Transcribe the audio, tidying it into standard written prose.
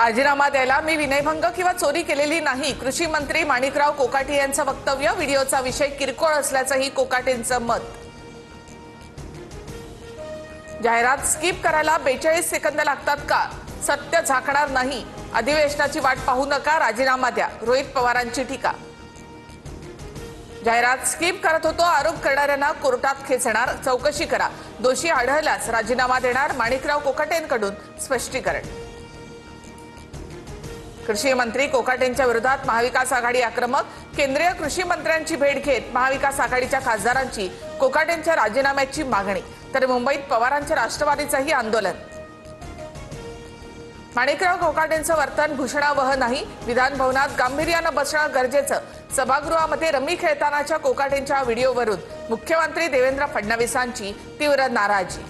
राजीनामा द्यायला मी विनयभंग किंवा चोरी केलेली नाही, कृषी मंत्री माणिकराव कोकाटे यांचं वक्तव्य. व्हिडिओचा विषय किरकोळ असल्याचंही कोकाटेंचं मत. जाहिरात स्किप करायला 42 सेकंद लागतात का? सत्य झाकणार नाही. अधिवेशनाची वाट पाहू नका, राजीनामा द्या, रोहित पवारांची टीका. जाहिरात स्किप करत होतो, आरोप करणाऱ्यांना कोर्टात खेचणार, चौकशी करा, दोषी आढळल्यास राजीनामा देणार, माणिकराव कोकाटेंकडून स्पष्टीकरण. कृषी मंत्री कोकाटेंच्या विरोधात महाविकास आघाडी आक्रमक. केंद्रीय कृषी मंत्र्यांची भेट घेत महाविकास आघाडीच्या खासदारांची कोकाटेंच्या राजीनाम्याची मागणी. तर मुंबईत पवारांच्या राष्ट्रवादीचंही आंदोलन. माणिकराव कोकाटेंचं वर्तन भूषणावह नाही, विधान भवनात गांभीर्यानं बसणं गरजेचं. सभागृहामध्ये रमी खेळतानाच्या कोकाटेंच्या व्हिडिओवरून मुख्यमंत्री देवेंद्र फडणवीसांची तीव्र नाराजी.